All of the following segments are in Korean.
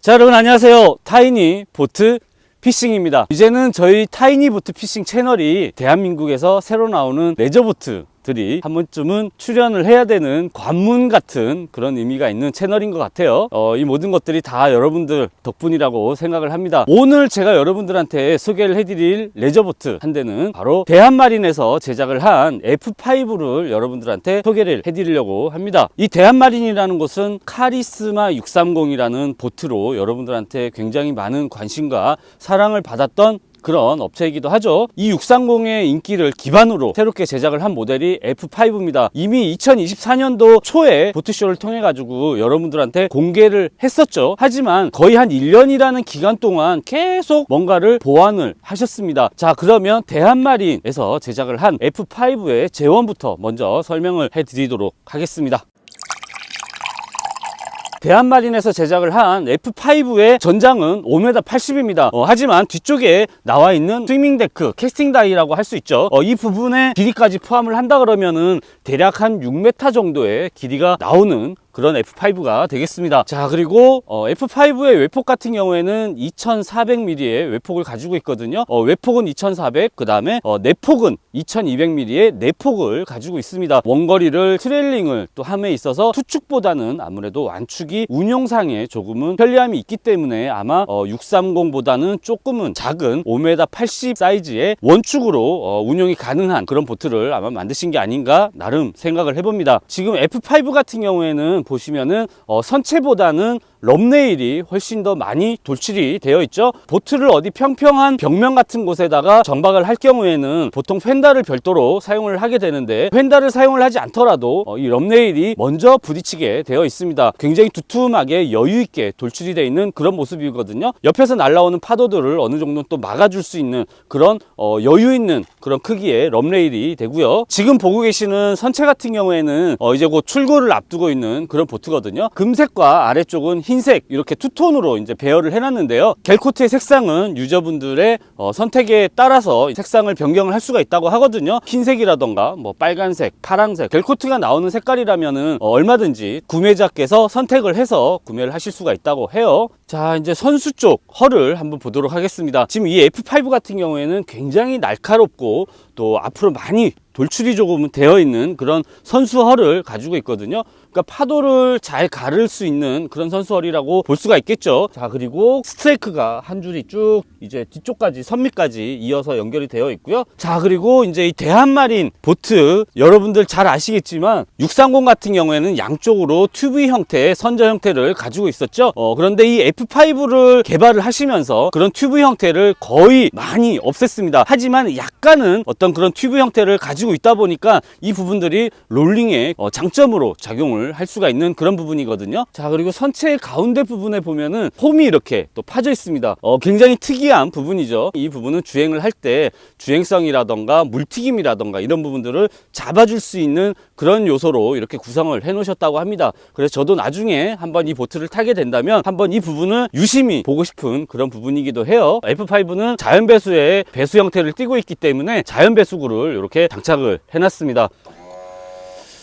자, 여러분 안녕하세요. 타이니 보트 피싱입니다. 이제는 저희 타이니 보트 피싱 채널이 대한민국에서 새로 나오는 레저보트들이 한 번쯤은 출연을 해야 되는 관문 같은 그런 의미가 있는 채널인 것 같아요. 이 모든 것들이 다 여러분들 덕분이라고 생각을 합니다. 오늘 제가 여러분들한테 소개를 해드릴 레저보트 한 대는 바로 대한마린에서 제작을 한 F5를 여러분들한테 소개를 해드리려고 합니다. 이 대한마린이라는 곳은 카리스마 630이라는 보트로 여러분들한테 굉장히 많은 관심과 사랑을 받았던 그런 업체이기도 하죠. 이 630의 인기를 기반으로 새롭게 제작을 한 모델이 F5입니다. 이미 2024년도 초에 보트쇼를 통해 가지고 여러분들한테 공개를 했었죠. 하지만 거의 한 1년이라는 기간 동안 계속 뭔가를 보완을 하셨습니다. 자, 그러면 대한마린에서 제작을 한 F5의 재원부터 먼저 설명을 해드리도록 하겠습니다. 대한마린에서 제작을 한 F5의 전장은 5m 80입니다. 하지만 뒤쪽에 나와 있는 스위밍 데크, 캐스팅 다이라고 할 수 있죠. 이 부분에 길이까지 포함을 한다 그러면은 대략 한 6m 정도의 길이가 나오는 그런 F5가 되겠습니다. 자, 그리고 F5의 외폭 같은 경우에는 2400mm의 외폭을 가지고 있거든요. 외폭은 2400, 그 다음에 내폭은 2200mm의 내폭을 가지고 있습니다. 원거리를 트레일링을 또 함에 있어서 투축보다는 아무래도 완축이 운용상에 조금은 편리함이 있기 때문에 아마 630보다는 조금은 작은 5m 80 사이즈의 원축으로 운용이 가능한 그런 보트를 아마 만드신 게 아닌가 나름 생각을 해봅니다. 지금 F5 같은 경우에는 보시면은 선체보다는 럼레일이 훨씬 더 많이 돌출이 되어 있죠. 보트를 어디 평평한 벽면 같은 곳에다가 정박을 할 경우에는 보통 펜다를 별도로 사용을 하게 되는데, 펜다를 사용을 하지 않더라도 이 럼레일이 먼저 부딪히게 되어 있습니다. 굉장히 두툼하게 여유 있게 돌출이 되어 있는 그런 모습이거든요. 옆에서 날아오는 파도들을 어느 정도 또 막아줄 수 있는 그런 여유 있는 그런 크기의 럼레일이 되고요. 지금 보고 계시는 선체 같은 경우에는 이제 곧 출고를 앞두고 있는 그런 보트거든요. 금색과 아래쪽은 흰색 이렇게 투톤으로 이제 배열을 해놨는데요. 겔코트의 색상은 유저분들의 선택에 따라서 색상을 변경을 할 수가 있다고 하거든요. 흰색이라던가 뭐 빨간색, 파란색, 겔코트가 나오는 색깔이라면은 얼마든지 구매자께서 선택을 해서 구매를 하실 수가 있다고 해요. 자, 이제 선수 쪽 헐을 한번 보도록 하겠습니다. 지금 이 F5 같은 경우에는 굉장히 날카롭고 또 앞으로 많이 돌출이 조금 되어 있는 그런 선수 헐을 가지고 있거든요. 그러니까 파도를 잘 가를 수 있는 그런 선수 헐이라고 볼 수가 있겠죠. 자, 그리고 스트레이크가 한 줄이 쭉 이제 뒤쪽까지 선미까지 이어서 연결이 되어 있고요. 자, 그리고 이제 이 대한마린 보트 여러분들 잘 아시겠지만 630 같은 경우에는 양쪽으로 튜브 형태의 선저 형태를 가지고 있었죠. 그런데 이 F5를 개발을 하시면서 그런 튜브 형태를 거의 많이 없앴습니다. 하지만 약간은 어떤 그런 튜브 형태를 가지고 있다 보니까 이 부분들이 롤링의 장점으로 작용을 할 수가 있는 그런 부분이거든요. 자, 그리고 선체 가운데 부분에 보면은 홈이 이렇게 또 파져 있습니다. 굉장히 특이한 부분이죠. 이 부분은 주행을 할 때 주행성이라던가 물튀김이라던가 이런 부분들을 잡아줄 수 있는 그런 요소로 이렇게 구성을 해 놓으셨다고 합니다. 그래서 저도 나중에 한번 이 보트를 타게 된다면 한번 이 부분을 유심히 보고 싶은 그런 부분이기도 해요. F5는 자연 배수의 배수 형태를 띠고 있기 때문에 자연 배수구를 이렇게 장착을 해놨습니다.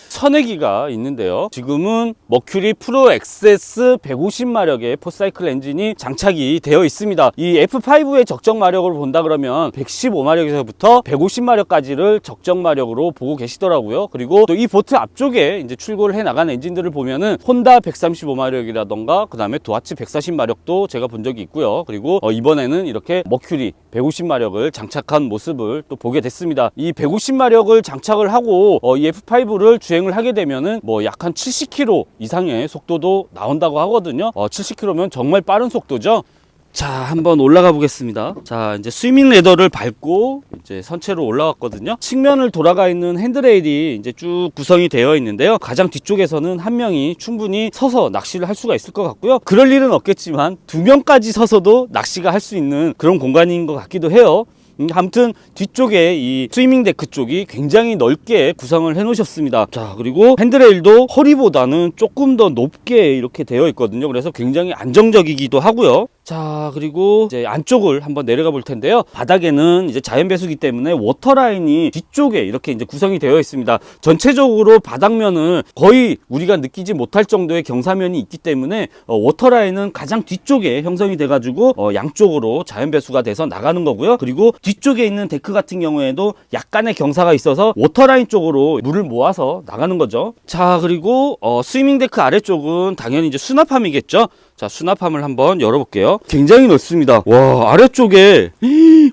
선회기가 있는데요. 지금은 머큐리 프로 XS 150마력의 포사이클 엔진이 장착이 되어 있습니다. 이 F5의 적정 마력을 본다 그러면 115마력에서부터 150마력까지를 적정 마력으로 보고 계시더라고요. 그리고 또 이 보트 앞쪽에 이제 출고를 해 나간 엔진들을 보면은 혼다 135마력이라던가 그 다음에 도하치 140마력도 제가 본 적이 있고요. 그리고 이번에는 이렇게 머큐리 150마력을 장착한 모습을 또 보게 됐습니다. 이 150마력을 장착을 하고 이 F5를 주행을 하게 되면은 뭐 약 한 70km 이상의 속도도 나온다고 하거든요. 70km면 정말 빠른 속도죠. 자, 한번 올라가 보겠습니다. 자, 이제 스위밍 레더를 밟고 이제 선체로 올라왔거든요. 측면을 돌아가 있는 핸드레일이 이제 쭉 구성이 되어 있는데요. 가장 뒤쪽에서는 한 명이 충분히 서서 낚시를 할 수가 있을 것 같고요. 그럴 일은 없겠지만 2명까지 서서도 낚시가 할 수 있는 그런 공간인 것 같기도 해요. 아무튼 뒤쪽에 이 스위밍 데크 쪽이 굉장히 넓게 구성을 해 놓으셨습니다. 자, 그리고 핸드레일도 허리보다는 조금 더 높게 이렇게 되어 있거든요. 그래서 굉장히 안정적이기도 하고요. 자, 그리고 이제 안쪽을 한번 내려가 볼 텐데요. 바닥에는 이제 자연 배수기 때문에 워터라인이 뒤쪽에 이렇게 이제 구성이 되어 있습니다. 전체적으로 바닥면은 거의 우리가 느끼지 못할 정도의 경사면이 있기 때문에 워터라인은 가장 뒤쪽에 형성이 돼 가지고 양쪽으로 자연 배수가 돼서 나가는 거고요. 그리고 뒤쪽에 있는 데크 같은 경우에도 약간의 경사가 있어서 워터라인 쪽으로 물을 모아서 나가는 거죠. 자, 그리고 스위밍 데크 아래쪽은 당연히 이제 수납함이겠죠. 자, 수납함을 한번 열어볼게요. 굉장히 넓습니다. 와, 아래쪽에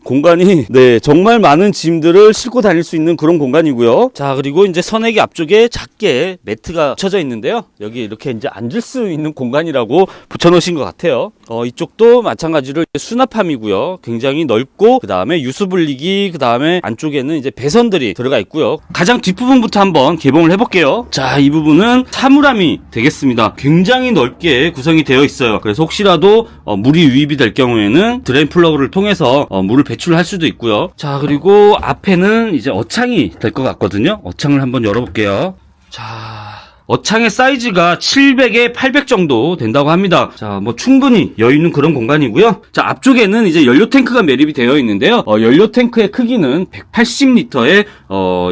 공간이 정말 많은 짐들을 싣고 다닐 수 있는 그런 공간이고요. 자, 그리고 이제 선액이 앞쪽에 작게 매트가 쳐져 있는데요. 여기 이렇게 이제 앉을 수 있는 공간이라고 붙여놓으신 것 같아요. 이쪽도 마찬가지로 수납함이고요. 굉장히 넓고, 그 다음에 유수분리기, 그 다음에 안쪽에는 이제 배선들이 들어가 있고요. 가장 뒷부분부터 한번 개봉을 해볼게요. 자, 이 부분은 사물함이 되겠습니다. 굉장히 넓게 구성이 되어 있어요. 그래서 혹시라도 물이 유입이 될 경우에는 드레인 플러그를 통해서 물을 배출할 수도 있고요. 자, 그리고 앞에는 이제 어창이 될 것 같거든요. 어창을 한번 열어볼게요. 자, 어창의 사이즈가 700에 800 정도 된다고 합니다. 자, 뭐 충분히 여유 있는 그런 공간이고요. 자, 앞쪽에는 이제 연료 탱크가 매립이 되어 있는데요. 연료 탱크의 크기는 180리터의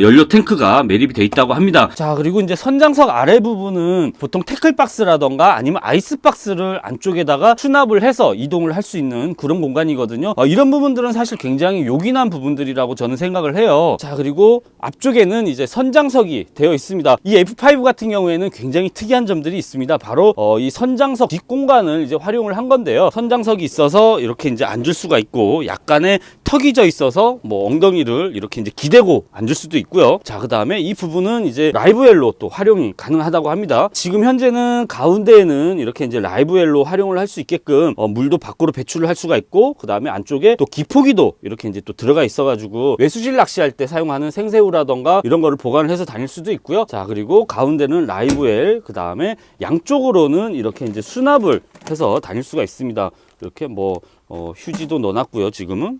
연료 탱크가 매립이 되어 있다고 합니다. 자, 그리고 이제 선장석 아래 부분은 보통 태클박스라던가 아니면 아이스박스를 안쪽에다가 수납을 해서 이동을 할 수 있는 그런 공간이거든요. 이런 부분들은 사실 굉장히 요긴한 부분들이라고 저는 생각을 해요. 자, 그리고 앞쪽에는 이제 선장석이 되어 있습니다. 이 F5 같은 경우에는 굉장히 특이한 점들이 있습니다. 바로 이 선장석 뒷공간을 이제 활용을 한 건데요. 선장석이 있어서 이렇게 이제 앉을 수가 있고, 약간의 턱이 져 있어서 뭐 엉덩이를 이렇게 이제 기대고 앉을 수도 있고요. 자, 그 다음에 이 부분은 이제 라이브웰로 또 활용이 가능하다고 합니다. 지금 현재는 가운데에는 이렇게 이제 라이브웰로 활용을 할 수 있게끔 물도 밖으로 배출을 할 수가 있고, 그 다음에 안쪽에 또 기포기도 이렇게 이제 또 들어가 있어가지고 외수질 낚시할 때 사용하는 생새우라던가 이런 거를 보관을 해서 다닐 수도 있고요. 자, 그리고 가운데는 라이브웰, 그 다음에 양쪽으로는 이렇게 이제 수납을 해서 다닐 수가 있습니다. 이렇게 뭐 휴지도 넣어놨고요. 지금은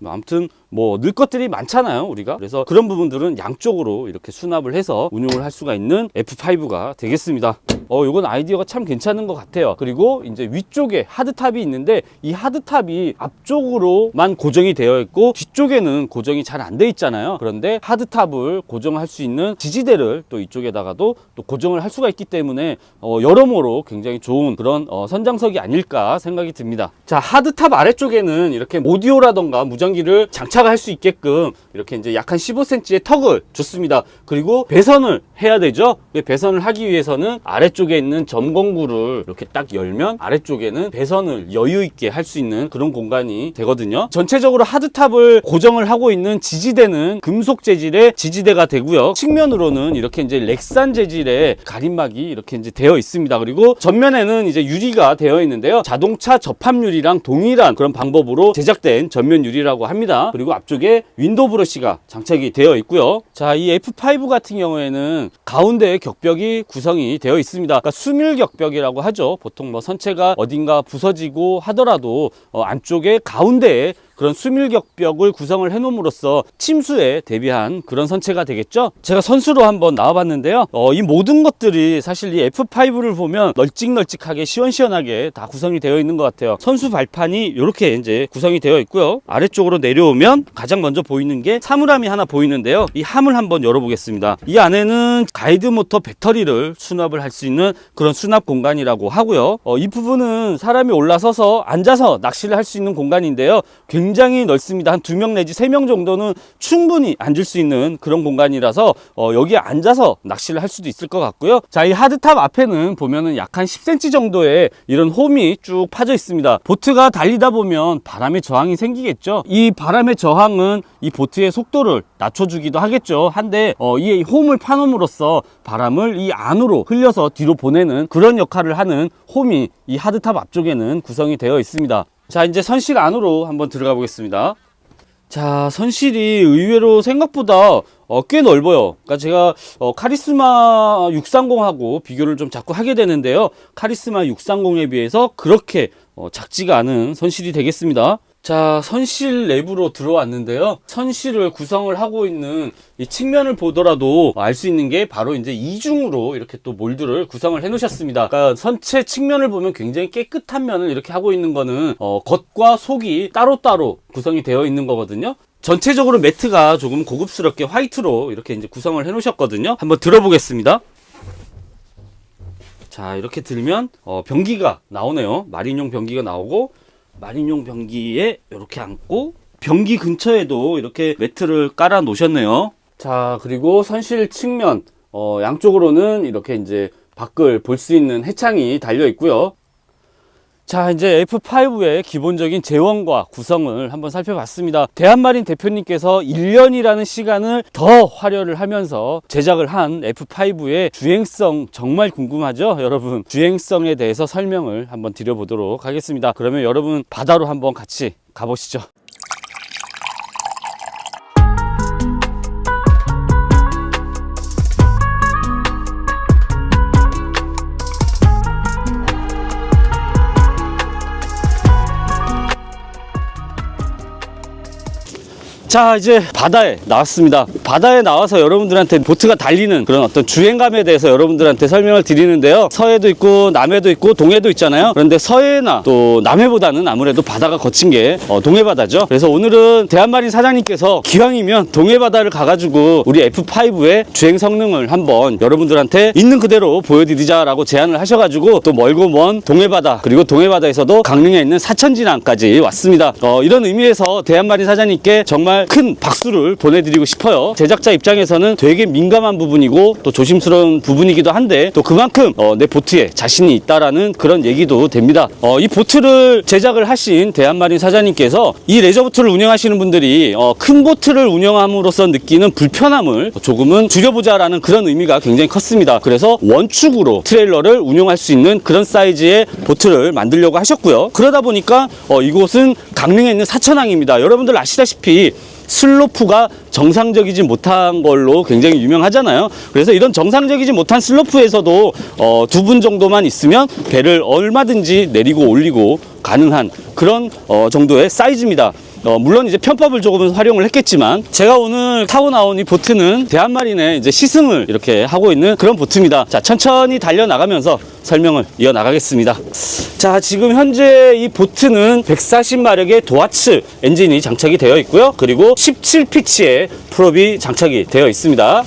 아무튼 넣을 것들이 많잖아요, 우리가. 그래서 그런 부분들은 양쪽으로 이렇게 수납을 해서 운용을 할 수가 있는 F5가 되겠습니다. 요건 아이디어가 참 괜찮은 것 같아요. 그리고 이제 위쪽에 하드탑이 있는데, 이 하드탑이 앞쪽으로만 고정이 되어 있고 뒤쪽에는 고정이 잘 안 돼 있잖아요. 그런데 하드탑을 고정할 수 있는 지지대를 또 이쪽에다가도 또 고정을 할 수가 있기 때문에 여러모로 굉장히 좋은 그런 선장석이 아닐까 생각이 듭니다. 자, 하드탑 아래쪽에는 이렇게 오디오라던가 무전기를 장착할 수 있게끔 이렇게 이제 약 한 15cm의 턱을 줬습니다. 그리고 배선을 해야 되죠. 배선을 하기 위해서는 아래쪽에 있는 점검구를 이렇게 딱 열면 아래쪽에는 배선을 여유 있게 할 수 있는 그런 공간이 되거든요. 전체적으로 하드탑을 고정을 하고 있는 지지대는 금속 재질의 지지대가 되고요. 측면으로는 이렇게 이제 렉산 재질의 가림막이 이렇게 이제 되어 있습니다. 그리고 전면에는 이제 유리가 되어 있는데요. 자동차 접합유리랑 동일한 그런 방법으로 제작된 전면 유리라고 합니다. 그리고 앞쪽에 윈도우 브러쉬가 장착이 되어 있고요. 자, 이 F5 같은 경우에는 가운데에 격벽이 구성이 되어 있습니다. 그러니까 수밀 격벽이라고 하죠. 보통 뭐 선체가 어딘가 부서지고 하더라도 안쪽에 가운데에 그런 수밀격벽을 구성을 해놓음으로써 침수에 대비한 그런 선체가 되겠죠. 제가 선수로 한번 나와봤는데요. 이 모든 것들이 사실 이 F5를 보면 널찍널찍하게 시원시원하게 다 구성이 되어 있는 것 같아요. 선수 발판이 이렇게 이제 구성이 되어 있고요. 아래쪽으로 내려오면 가장 먼저 보이는 게 사물함이 하나 보이는데요. 이 함을 한번 열어보겠습니다. 이 안에는 가이드 모터 배터리를 수납을 할 수 있는 그런 수납 공간이라고 하고요. 이 부분은 사람이 올라서서 앉아서 낚시를 할 수 있는 공간인데요. 굉장히 넓습니다. 한 2명 내지 3명 정도는 충분히 앉을 수 있는 그런 공간이라서 여기에 앉아서 낚시를 할 수도 있을 것 같고요. 자, 이 하드탑 앞에는 보면은 약 한 10cm 정도의 이런 홈이 쭉 파져 있습니다. 보트가 달리다 보면 바람의 저항이 생기겠죠. 이 바람의 저항은 이 보트의 속도를 낮춰주기도 하겠죠. 한데 이 홈을 파놓음으로써 바람을 이 안으로 흘려서 뒤로 보내는 그런 역할을 하는 홈이 이 하드탑 앞쪽에는 구성이 되어 있습니다. 자, 이제 선실 안으로 한번 들어가 보겠습니다. 자, 선실이 의외로 생각보다 꽤 넓어요. 그러니까 제가 카리스마 630하고 비교를 좀 자꾸 하게 되는데요. 카리스마 630에 비해서 그렇게 작지가 않은 선실이 되겠습니다. 자, 선실 내부로 들어왔는데요. 선실을 구성을 하고 있는 이 측면을 보더라도 알 수 있는 게 바로 이제 이중으로 이렇게 또 몰드를 구성을 해 놓으셨습니다. 그러니까 선체 측면을 보면 굉장히 깨끗한 면을 이렇게 하고 있는 거는 겉과 속이 따로따로 구성이 되어 있는 거거든요. 전체적으로 매트가 조금 고급스럽게 화이트로 이렇게 이제 구성을 해 놓으셨거든요. 한번 들어보겠습니다. 자, 이렇게 들면 변기가 나오네요. 마린용 변기가 나오고, 마린용 변기에 이렇게 앉고, 변기 근처에도 이렇게 매트를 깔아 놓으셨네요. 자, 그리고 선실 측면 양쪽으로는 이렇게 이제 밖을 볼 수 있는 해창이 달려 있고요. 자, 이제 F5의 기본적인 재원과 구성을 한번 살펴봤습니다. 대한마린 대표님께서 1년이라는 시간을 더 활용을 하면서 제작을 한 F5의 주행성 정말 궁금하죠? 여러분, 주행성에 대해서 설명을 한번 드려보도록 하겠습니다. 그러면 여러분 바다로 한번 같이 가보시죠. 자, 이제 바다에 나왔습니다. 바다에 나와서 여러분들한테 보트가 달리는 그런 어떤 주행감에 대해서 여러분들한테 설명을 드리는데요. 서해도 있고 남해도 있고 동해도 있잖아요. 그런데 서해나 또 남해보다는 아무래도 바다가 거친 게 동해바다죠. 그래서 오늘은 대한마린 사장님께서 기왕이면 동해바다를 가가지고 우리 F5의 주행 성능을 한번 여러분들한테 있는 그대로 보여드리자라고 제안을 하셔가지고 또 멀고 먼 동해바다, 그리고 동해바다에서도 강릉에 있는 사천진항까지 왔습니다. 이런 의미에서 대한마린 사장님께 정말 큰 박수를 보내드리고 싶어요. 제작자 입장에서는 되게 민감한 부분이고 또 조심스러운 부분이기도 한데, 또 그만큼 내 보트에 자신이 있다라는 그런 얘기도 됩니다. 이 보트를 제작을 하신 대한마린 사장님께서 이 레저보트를 운영하시는 분들이 큰 보트를 운영함으로써 느끼는 불편함을 조금은 줄여보자라는 그런 의미가 굉장히 컸습니다. 그래서 원축으로 트레일러를 운영할 수 있는 그런 사이즈의 보트를 만들려고 하셨고요. 그러다 보니까 이곳은 강릉에 있는 사천항입니다. 여러분들 아시다시피 슬로프가 정상적이지 못한 걸로 굉장히 유명하잖아요. 그래서 이런 정상적이지 못한 슬로프에서도 두 분 정도만 있으면 배를 얼마든지 내리고 올리고 가능한 그런 정도의 사이즈입니다. 물론 이제 편법을 조금은 활용을 했겠지만, 제가 오늘 타고 나온 이 보트는 대한마린의 이제 시승을 이렇게 하고 있는 그런 보트입니다. 자, 천천히 달려나가면서 설명을 이어나가겠습니다. 자, 지금 현재 이 보트는 140마력의 도하츠 엔진이 장착이 되어 있고요. 그리고 17피치의 프롭이 장착이 되어 있습니다.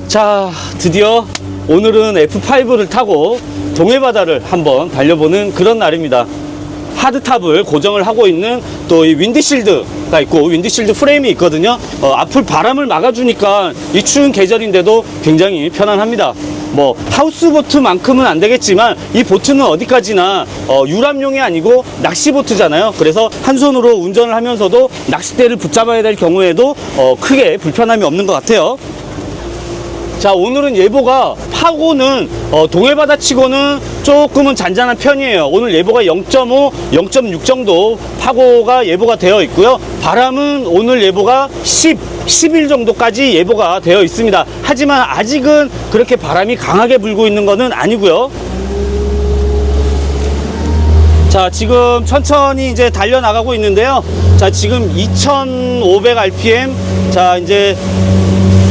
자, 드디어 오늘은 F5를 타고 동해바다를 한번 달려보는 그런 날입니다. 하드탑을 고정을 하고 있는 또 이 윈드실드가 있고, 윈드실드 프레임이 있거든요. 앞을 바람을 막아주니까 이 추운 계절인데도 굉장히 편안합니다. 뭐 하우스보트만큼은 안 되겠지만 이 보트는 어디까지나 유람용이 아니고 낚시보트잖아요. 그래서 한 손으로 운전을 하면서도 낚싯대를 붙잡아야 될 경우에도 크게 불편함이 없는 것 같아요. 자, 오늘은 예보가 파고는 동해바다 치고는 조금은 잔잔한 편이에요. 오늘 예보가 0.5, 0.6 정도 파고가 예보가 되어 있고요. 바람은 오늘 예보가 10, 11 정도까지 예보가 되어 있습니다. 하지만 아직은 그렇게 바람이 강하게 불고 있는 것은 아니고요. 자, 지금 천천히 이제 달려나가고 있는데요. 자, 지금 2500rpm, 자, 이제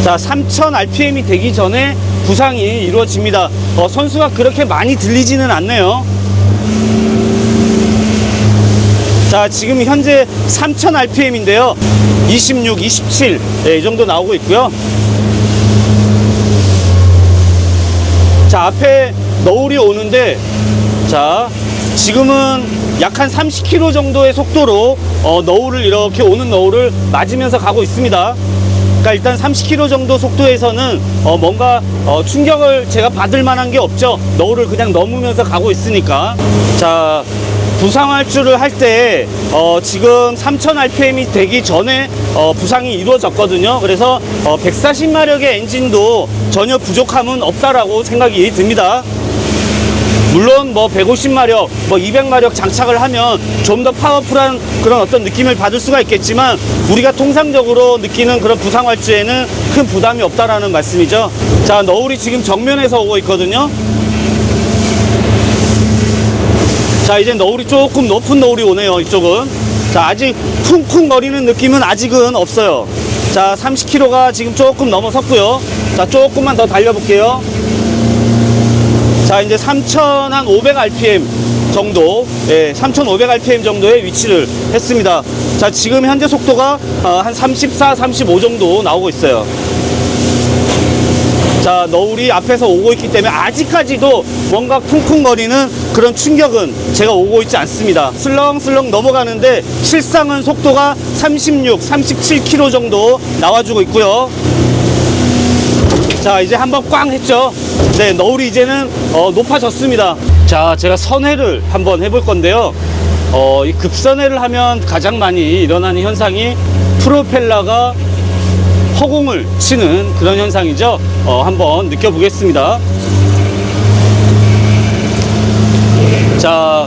3000rpm이 되기 전에 부상이 이루어집니다. 선수가 그렇게 많이 들리지는 않네요. 자, 지금 현재 3000rpm인데요. 26, 27, 이 정도 나오고 있고요. 자, 앞에 너울이 오는데, 자, 지금은 약 한 30km 정도의 속도로 너울을 이렇게 오는 너울을 맞으면서 가고 있습니다. 그러니까 일단 30km 정도 속도에서는 뭔가 충격을 제가 받을 만한 게 없죠. 너울을 그냥 넘으면서 가고 있으니까. 자, 부상활주를 할 때 지금 3000rpm이 되기 전에 부상이 이루어졌거든요. 그래서 140마력의 엔진도 전혀 부족함은 없다라고 생각이 듭니다. 물론 뭐 150마력, 뭐 200마력 장착을 하면 좀 더 파워풀한 그런 어떤 느낌을 받을 수가 있겠지만, 우리가 통상적으로 느끼는 그런 부상활주에는 큰 부담이 없다라는 말씀이죠. 자, 너울이 지금 정면에서 오고 있거든요. 자, 이제 너울이 조금 높은 너울이 오네요, 이쪽은. 자, 아직 쿵쿵거리는 느낌은 아직은 없어요. 자, 30km가 지금 조금 넘어섰고요. 자, 조금만 더 달려볼게요. 자, 이제 3,500rpm 정도, 예, 3,500rpm 정도의 위치를 했습니다. 자, 지금 현재 속도가 한 34, 35 정도 나오고 있어요. 자, 너울이 앞에서 오고 있기 때문에 아직까지도 뭔가 쿵쿵거리는 그런 충격은 제가 오고 있지 않습니다. 슬렁슬렁 넘어가는데 실상은 속도가 36, 37km 정도 나와주고 있고요. 자, 이제 한번 꽝 했죠. 네, 너울이 이제는 높아졌습니다. 자, 제가 선회를 한번 해볼 건데요. 이 급선회를 하면 가장 많이 일어나는 현상이 프로펠러가 허공을 치는 그런 현상이죠. 한번 느껴보겠습니다. 자,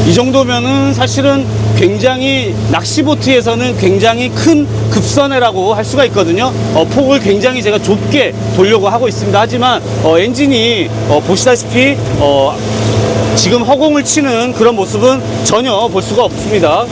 이 정도면은 사실은 굉장히 낚시보트에서는 굉장히 큰 급선회라고 할 수가 있거든요. 폭을 굉장히 제가 좁게 돌려고 하고 있습니다. 하지만 엔진이 보시다시피 지금 허공을 치는 그런 모습은 전혀 볼 수가 없습니다.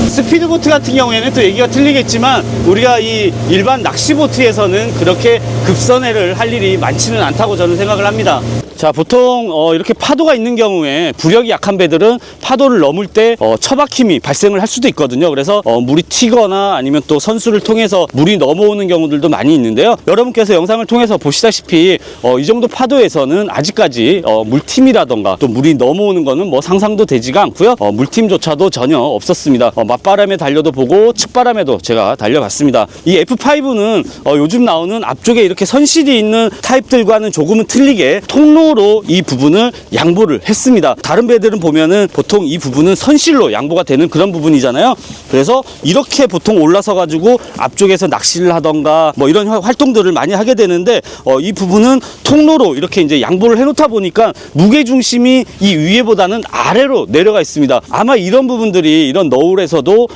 스피드보트 같은 경우에는 또 얘기가 틀리겠지만 우리가 이 일반 낚시보트에서는 그렇게 급선회를 할 일이 많지는 않다고 저는 생각을 합니다. 자, 보통 이렇게 파도가 있는 경우에 부력이 약한 배들은 파도를 넘을 때 처박힘이 발생을 할 수도 있거든요. 그래서 물이 튀거나 아니면 또 선수를 통해서 물이 넘어오는 경우들도 많이 있는데요. 여러분께서 영상을 통해서 보시다시피 이 정도 파도에서는 아직까지 물팀이라던가 또 물이 넘어오는 거는 뭐 상상도 되지가 않고요. 물팀조차도 전혀 없었습니다. 맞바람에 달려도 보고 측바람에도 제가 달려봤습니다. 이 F5는 요즘 나오는 앞쪽에 이렇게 선실이 있는 타입들과는 조금은 틀리게 통로로 이 부분을 양보를 했습니다. 다른 배들은 보면은 보통 이 부분은 선실로 양보가 되는 그런 부분이잖아요. 그래서 이렇게 보통 올라서 가지고 앞쪽에서 낚시를 하던가 뭐 이런 활동들을 많이 하게 되는데 이 부분은 통로로 이렇게 이제 양보를 해놓다 보니까 무게 중심이 이 위에보다는 아래로 내려가 있습니다. 아마 이런 부분들이 이런 너울에서도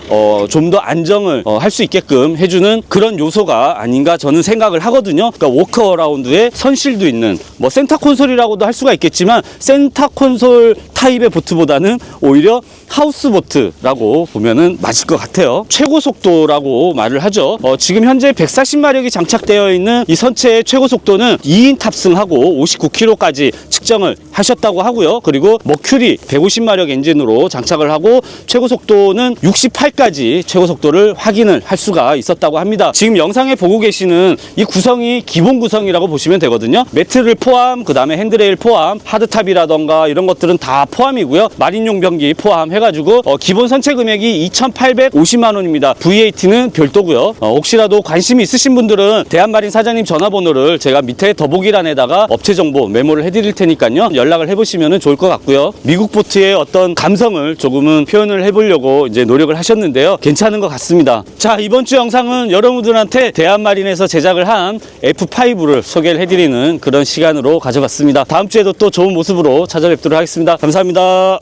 좀 더 안정을 할 수 있게끔 해주는 그런 요소가 아닌가 저는 생각을 하거든요. 그러니까 워크어라운드에 선실도 있는 뭐 센터 콘솔이라고도 할 수가 있겠지만 센터 콘솔 타입의 보트보다는 오히려 하우스 보트라고 보면은 맞을 것 같아요. 최고 속도라고 말을 하죠. 지금 현재 140마력이 장착되어 있는 이 선체의 최고 속도는 2인 탑승하고 59km까지 측정을 하셨다고 하고요. 그리고 머큐리 150마력 엔진으로 장착을 하고 최고 속도는 68까지 최고 속도를 확인을 할 수가 있었다고 합니다. 지금 영상에 보고 계시는 이 구성이 기본 구성이라고 보시면 되거든요. 매트를 포함, 그 다음에 핸드레일 포함, 하드탑이라던가 이런 것들은 다 포함이고요. 마린용 변기 포함 해가지고 기본 선체 금액이 2,850만 원입니다. VAT는 별도고요. 혹시라도 관심이 있으신 분들은 대한마린 사장님 전화번호를 제가 밑에 더보기란에다가 업체 정보 메모를 해드릴 테니까요. 연락을 해보시면 좋을 것 같고요. 미국 보트의 어떤 감성을 조금은 표현을 해보려고 이제 노력을 하셨는데요. 괜찮은 것 같습니다. 자, 이번 주 영상은 여러분들한테 대한마린에서 제작을 한 F5를 소개를 해드리는 그런 시간으로 가져봤습니다. 다음 주에도 또 좋은 모습으로 찾아뵙도록 하겠습니다. 감사합니다.